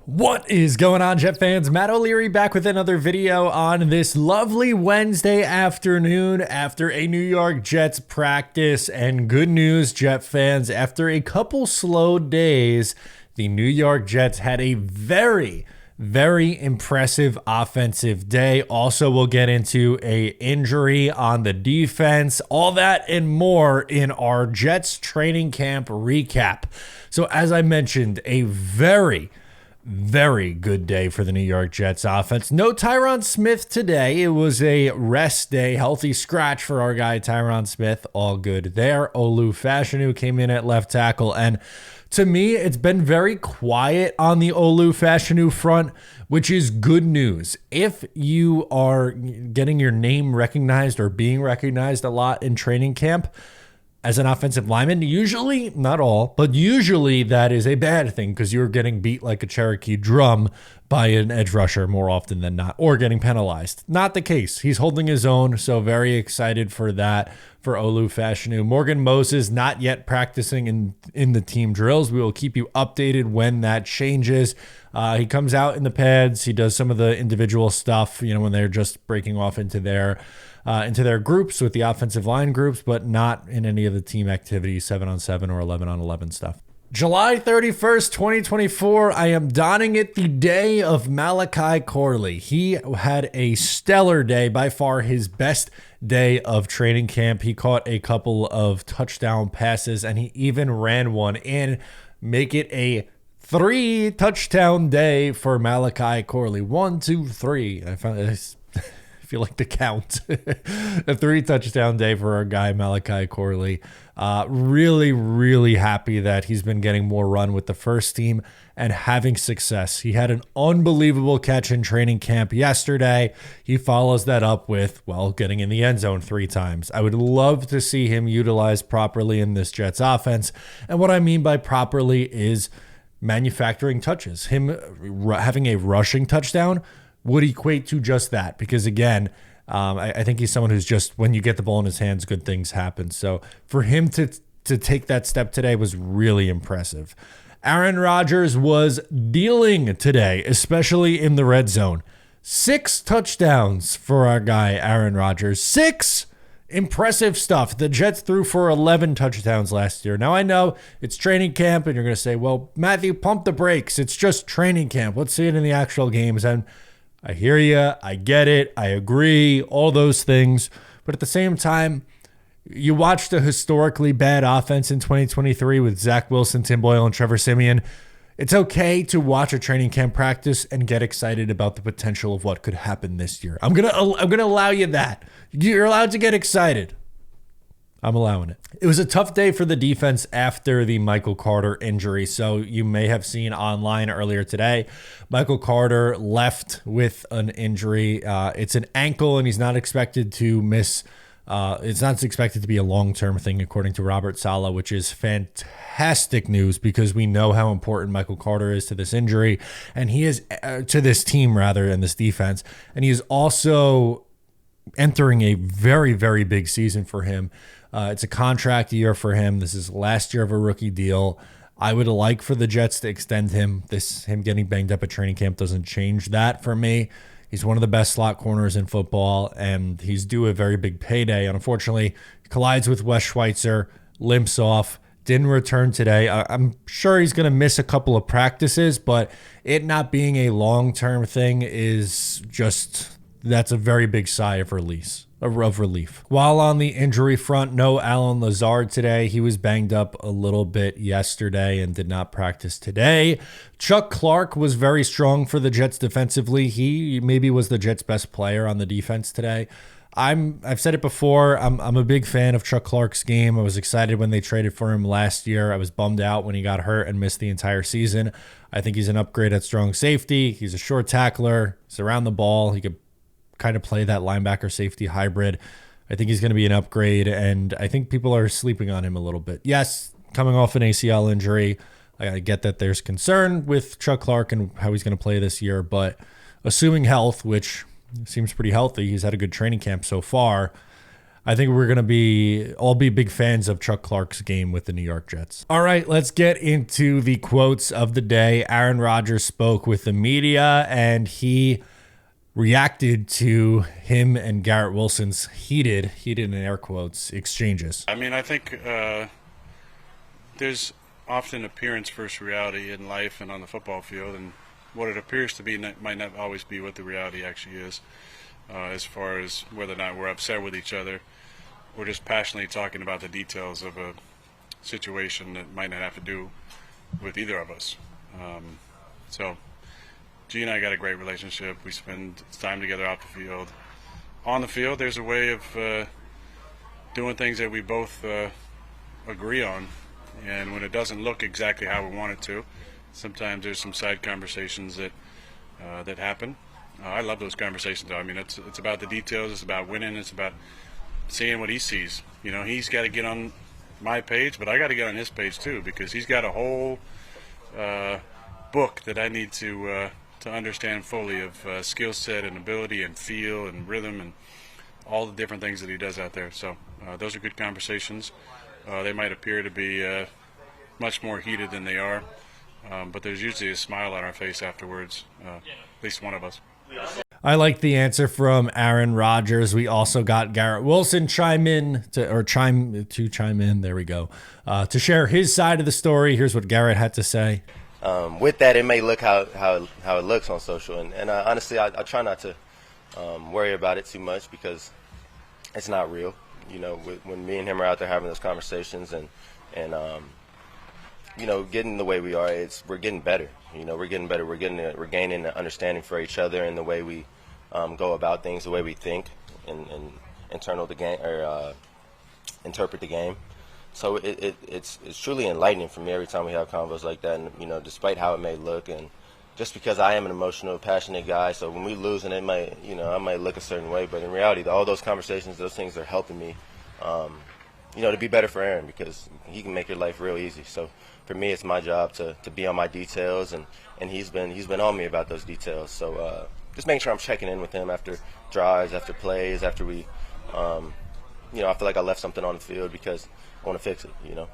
What is going on, Jet fans? Matt O'Leary back with another video on this lovely Wednesday afternoon after a New York Jets practice. And good news, Jet fans, after a couple slow days, the New York Jets had a very impressive offensive day. Also, we'll get into a injury on the defense, all that and more in our Jets training camp recap. So as I mentioned, a very good day for the New York Jets offense. No Tyron Smith today. It was a rest day, healthy scratch for our guy Tyron Smith. All good there. Lofi came in at left tackle, and to me, it's been very quiet on the Lofi front, which is good news. If you are getting your name recognized or being recognized a lot in training camp as an offensive lineman, usually, not all, but usually that is a bad thing because you're getting beat like a Cherokee drum by an edge rusher more often than not, or getting penalized. Not the case. He's holding his own, so very excited for that for Lofi. Morgan Moses not yet practicing in the team drills. We will keep you updated when that changes. He comes out in the pads. He does some of the individual stuff, when they're just breaking off into their groups with the offensive line groups, but not in any of the team activities, 7-on-7 or 11-on-11 stuff. July 31st, 2024, I am donning it the day of Malachi Corley. He had a stellar day, by far his best day of training camp. He caught a couple of touchdown passes, and he even ran one in. Make it a 3-touchdown day for Malachi Corley. 1, 2, 3. I feel like the count. A 3-touchdown day for our guy Malachi Corley. Really happy that he's been getting more run with the first team and having success. He had an unbelievable catch in training camp yesterday. He follows that up with, getting in the end zone 3 times. I would love to see him utilized properly in this Jets offense. And what I mean by properly is manufacturing touches. Him having a rushing touchdown would equate to just that, because again, I think he's someone who's just, when you get the ball in his hands, good things happen. So for him to take that step today was really impressive. Aaron Rodgers was dealing today, especially in the red zone. 6 touchdowns for our guy Aaron Rodgers. 6! Impressive stuff. The Jets threw for 11 touchdowns last year. Now I know it's training camp and you're going to say, well, Matthew, pump the brakes. It's just training camp. Let's see it in the actual games. And I hear you. I get it. I agree. All those things. But at the same time, you watched a historically bad offense in 2023 with Zach Wilson, Tim Boyle, and Trevor Siemian. It's okay to watch a training camp practice and get excited about the potential of what could happen this year. I'm gonna allow you that. You're allowed to get excited. I'm allowing it. It was a tough day for the defense after the Michael Carter injury. So you may have seen online earlier today, Michael Carter left with an injury. It's an ankle, and he's not expected to miss. It's not expected to be a long-term thing, according to Robert Saleh, which is fantastic news because we know how important Michael Carter is to this injury, and he is to this team rather, and this defense. And he is also entering a very big season for him. It's a contract year for him. This is last year of a rookie deal. I would like for the Jets to extend him. Him getting banged up at training camp doesn't change that for me. He's one of the best slot corners in football, and he's due a very big payday. Unfortunately, he collides with Wes Schweitzer, limps off, didn't return today. I'm sure he's going to miss a couple of practices, but it not being a long-term thing is just, that's a very big sigh of relief. While on the injury front, no Allen Lazard today. He was banged up a little bit yesterday and did not practice today. Chuck Clark was very strong for the Jets defensively. He maybe was the Jets' best player on the defense today. I've said it before. I'm a big fan of Chuck Clark's game. I was excited when they traded for him last year. I was bummed out when he got hurt and missed the entire season. I think he's an upgrade at strong safety. He's a short tackler. He's around the ball. He could kind of play that linebacker safety hybrid. I think he's going to be an upgrade, and I think people are sleeping on him a little bit. Yes, coming off an ACL injury, I get that there's concern with Chuck Clark and how he's going to play this year, but assuming health, which seems pretty healthy, he's had a good training camp so far, I think we're going to all be big fans of Chuck Clark's game with the New York Jets. All right, let's get into the quotes of the day. Aaron Rodgers spoke with the media, and he reacted to him and Garrett Wilson's heated in air quotes, exchanges. I mean, I think there's often appearance versus reality in life and on the football field, and what it appears to be might not always be what the reality actually is, as far as whether or not we're upset with each other. We're just passionately talking about the details of a situation that might not have to do with either of us. So G and I got a great relationship. We spend time together off the field. On the field, there's a way of doing things that we both agree on. And when it doesn't look exactly how we want it to, sometimes there's some side conversations that happen. I love those conversations, though. I mean, it's about the details. It's about winning. It's about seeing what he sees. You know, he's got to get on my page, but I got to get on his page too, because he's got a whole book that I need to understand fully of skill set and ability and feel and rhythm and all the different things that he does out there. So those are good conversations. They might appear to be much more heated than they are, but there's usually a smile on our face afterwards, at least one of us. I like the answer from Aaron Rodgers. We also got Garrett Wilson chime in. There we go. To share his side of the story. Here's what Garrett had to say. With that, it may look how it looks on social, and honestly, I try not to worry about it too much because it's not real. You know, when me and him are out there having those conversations and you know, getting the way we are, we're getting better. You know, we're getting better. We're gaining an understanding for each other and the way we go about things, the way we think and interpret the game. So it's truly enlightening for me every time we have convos like that. And you know, despite how it may look, and just because I am an emotional, passionate guy, so when we lose, and I might look a certain way, but in reality, all those conversations, those things are helping me, you know, to be better for Aaron, because he can make your life real easy. So for me, it's my job to be on my details, and he's been on me about those details. So just making sure I'm checking in with him after drives, after plays, after we, you know, I feel like I left something on the field because I want to fix it, you know.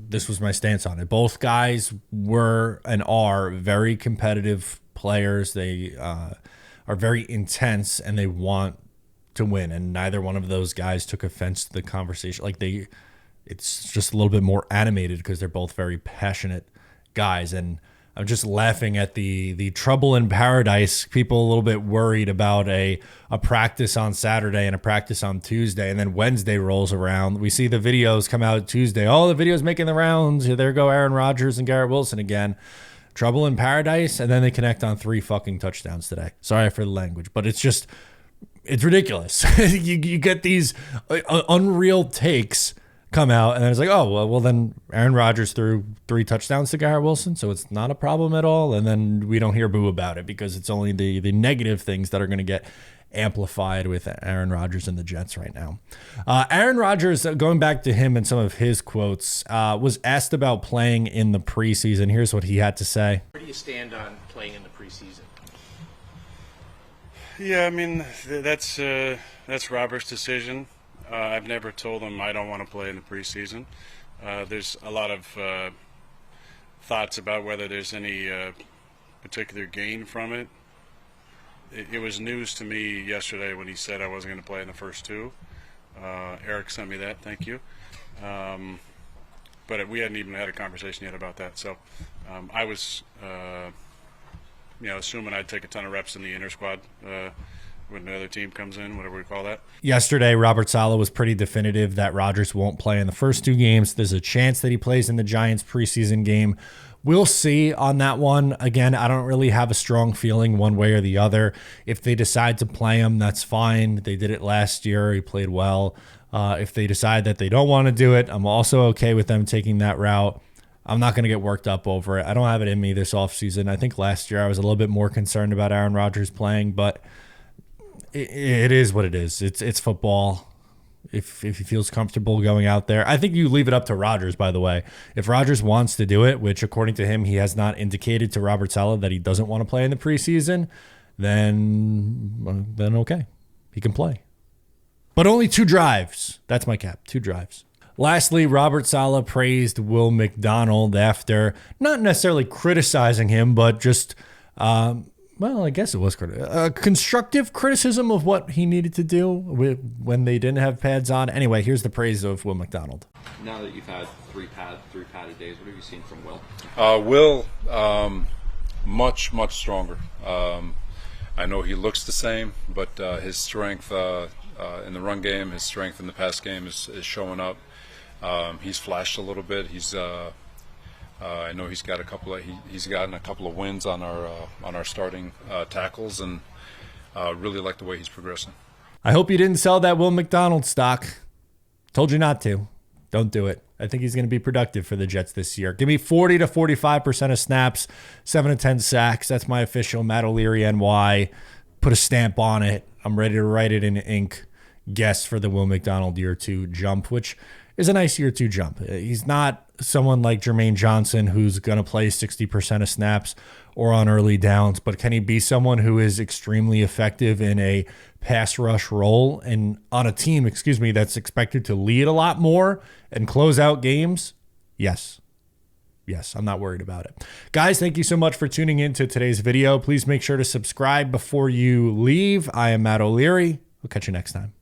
This was my stance on it. Both guys were and are very competitive players. They are very intense and they want to win. And neither one of those guys took offense to the conversation. It's just a little bit more animated because they're both very passionate guys. And I'm just laughing at the trouble in paradise. People a little bit worried about a practice on Saturday and a practice on Tuesday, and then Wednesday rolls around. We see the videos come out Tuesday. All the videos making the rounds. There go Aaron Rodgers and Garrett Wilson again. Trouble in paradise, and then they connect on 3 fucking touchdowns today. Sorry for the language, but it's ridiculous. you get these unreal takes come out, and then it's like, oh, well, then Aaron Rodgers threw 3 touchdowns to Garrett Wilson, so it's not a problem at all, and then we don't hear boo about it because it's only the negative things that are going to get amplified with Aaron Rodgers and the Jets right now. Aaron Rodgers, going back to him and some of his quotes, was asked about playing in the preseason. Here's what he had to say. Where do you stand on playing in the preseason? Yeah, I mean, that's Robert's decision. I've never told him I don't want to play in the preseason. There's a lot of thoughts about whether there's any particular gain from it. It was news to me yesterday when he said I wasn't going to play in the first 2. Eric sent me that, thank you. But we hadn't even had a conversation yet about that. So I was, assuming I'd take a ton of reps in the inter squad when the other team comes in, whatever we call that. Yesterday, Robert Saleh was pretty definitive that Rodgers won't play in the first 2 games. There's a chance that he plays in the Giants preseason game. We'll see on that one. Again, I don't really have a strong feeling one way or the other. If they decide to play him, that's fine. They did it last year. He played well. If they decide that they don't want to do it, I'm also okay with them taking that route. I'm not going to get worked up over it. I don't have it in me this offseason. I think last year I was a little bit more concerned about Aaron Rodgers playing, but it is what it is. It's football. If he feels comfortable going out there, I think you leave it up to Rodgers, by the way. If Rodgers wants to do it, which according to him, he has not indicated to Robert Saleh that he doesn't want to play in the preseason, then okay, he can play. but only 2 drives. That's my cap, 2 drives. Lastly, Robert Saleh praised Will McDonald after not necessarily criticizing him, but just, well, I guess it was constructive criticism of what he needed to do when they didn't have pads on. Anyway, here's the praise of Will McDonald. Now that you've had three padded days, what have you seen from Will? Will, much stronger. I know he looks the same, but his strength in the run game, his strength in the pass game is showing up. He's flashed a little bit. I know he's gotten a couple of wins on our starting tackles, and really like the way he's progressing. I hope you didn't sell that Will McDonald stock. Told you not to. Don't do it. I think he's going to be productive for the Jets this year. Give me 40 to 45% of snaps, 7 to 10 sacks. That's my official Matt O'Leary NY. Put a stamp on it. I'm ready to write it in ink. Guess for the Will McDonald year 2 jump, which is a nice year 2 jump. He's not someone like Jermaine Johnson who's going to play 60% of snaps or on early downs, but can he be someone who is extremely effective in a pass rush role and on a team, that's expected to lead a lot more and close out games? Yes. Yes, I'm not worried about it. Guys, thank you so much for tuning in to today's video. Please make sure to subscribe before you leave. I am Matt O'Leary. We'll catch you next time.